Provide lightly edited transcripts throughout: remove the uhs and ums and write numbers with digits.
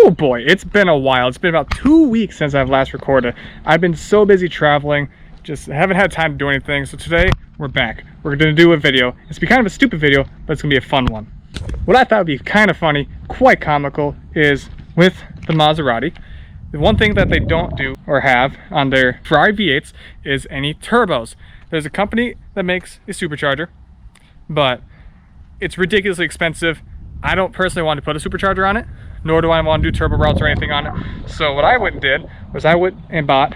Oh boy, it's been a while. It's been about 2 weeks since I've last recorded. I've been so busy traveling, just haven't had time to do anything. So today, we're back. We're gonna do a video. It's gonna be kind of a stupid video, but it's gonna be a fun one. What I thought would be kind of funny, quite comical, is with the Maserati, the one thing that they don't do or have on their Ferrari V8s is any turbos. There's a company that makes a supercharger, but it's ridiculously expensive. I don't personally want to put a supercharger on it, nor do I want to do turbo routes or anything on it. So what I went and did was I went and bought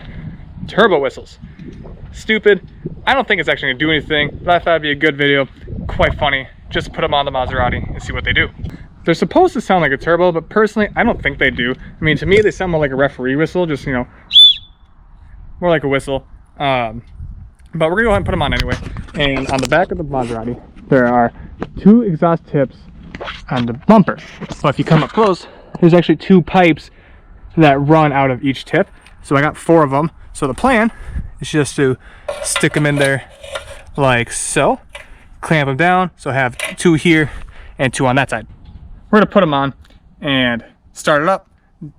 turbo whistles. Stupid. I don't think it's actually gonna do anything, but I thought it'd be a good video, quite funny, just put them on the Maserati and see what they do. They're supposed to sound like a turbo, but personally, I don't think they do. I mean, to me, they sound more like a referee whistle, just, you know, more like a whistle. But we're gonna go ahead and put them on anyway. And on the back of the Maserati, there are 2 exhaust tips on the bumper. So if you come up close, there's actually 2 pipes that run out of each tip. So I got 4 of them. So the plan is just to stick them in there like so, clamp them down. So I have 2 here and 2 on that side. We're gonna put them on and start it up,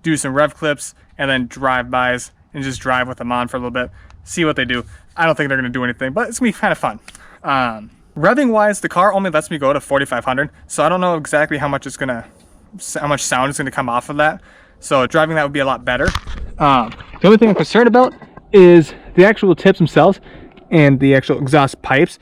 do some rev clips, and then drive-bys and just drive with them on for a little bit, see what they do. I don't think they're gonna do anything, but it's gonna be kind of fun. Revving wise, the car only lets me go to 4,500, so I don't know exactly how much sound is gonna come off of that. So driving that would be a lot better. The only thing I'm concerned about is the actual tips themselves and the actual exhaust pipes.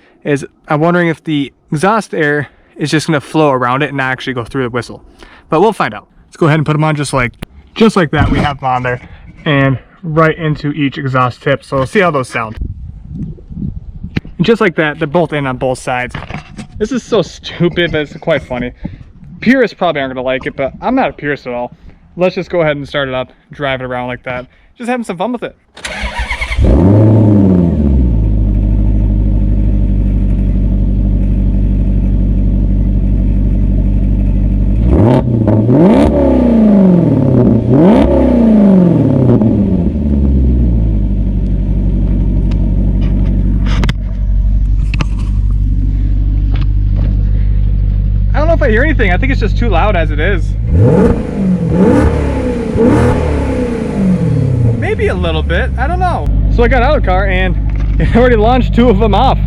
I'm wondering if the exhaust air is just gonna flow around it and not actually go through the whistle. But we'll find out. Let's go ahead and put them on just like that. We have them on there and right into each exhaust tip. So we'll see how those sound. And just like that, they're both in on both sides. This is so stupid, but it's quite funny. Purists probably aren't gonna like it, but I'm not a purist at all. Let's just go ahead and start it up, drive it around like that. Just having some fun with it. I don't know if I hear anything. I think it's just too loud as it is. Maybe a little bit, I don't know. So I got out of the car and it already launched 2 of them off.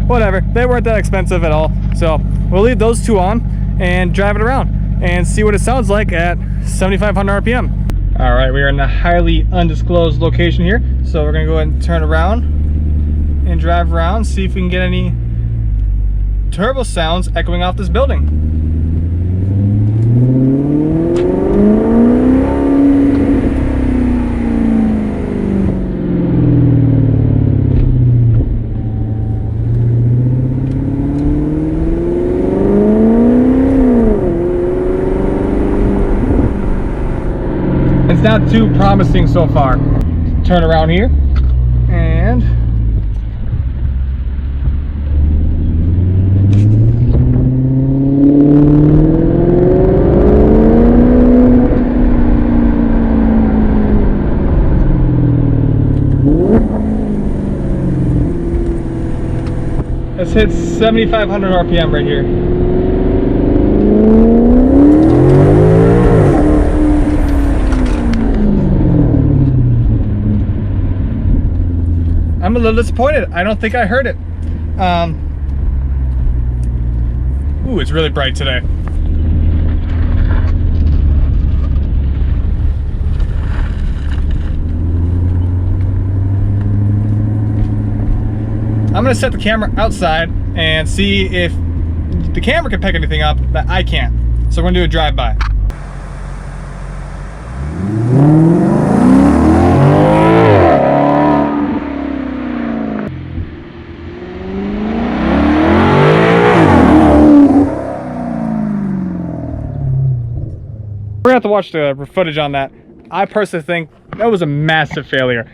Whatever, they weren't that expensive at all. So we'll leave those 2 on and drive it around and see what it sounds like at 7,500 RPM. All right, we are in a highly undisclosed location here. So we're gonna go ahead and turn around and drive around, see if we can get any turbo sounds echoing off this building. It's not too promising so far. Turn around here and let's hit 7,500 RPM right here. I'm a little disappointed. I don't think I heard it. Ooh, it's really bright today. I'm gonna set the camera outside and see if the camera can pick anything up that I can't. So we're gonna do a drive-by. We're gonna have to watch the footage on that. I personally think that was a massive failure.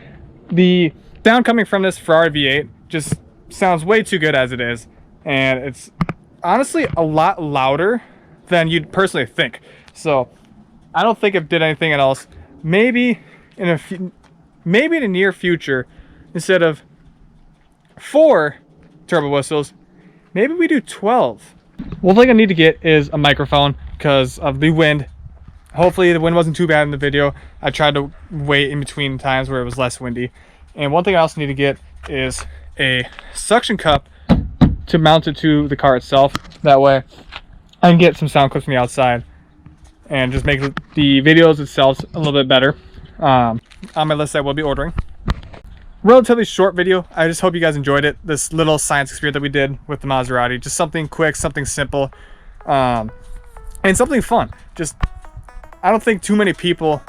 The sound coming from this Ferrari V8 just sounds way too good as it is, and it's honestly a lot louder than you'd personally think. So I don't think it did anything else. Maybe in the near future, instead of 4 turbo whistles, maybe we do 12. One thing I need to get is a microphone because of the wind. Hopefully the wind wasn't too bad in the video. I tried to wait in between times where it was less windy. And one thing I also need to get is a suction cup to mount it to the car itself. That way I can get some sound clips from the outside and just make the videos itself a little bit better. On my list I will be ordering. Relatively short video. I just hope you guys enjoyed it. This little science experiment that we did with the Maserati. Just something quick, something simple, and something fun. Just, I don't think too many people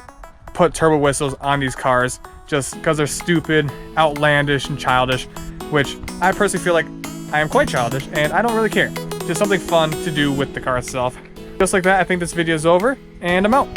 put turbo whistles on these cars just because they're stupid, outlandish, and childish, which I personally feel like I am quite childish, and I don't really care. Just something fun to do with the car itself. Just like that, I think this video is over, and I'm out.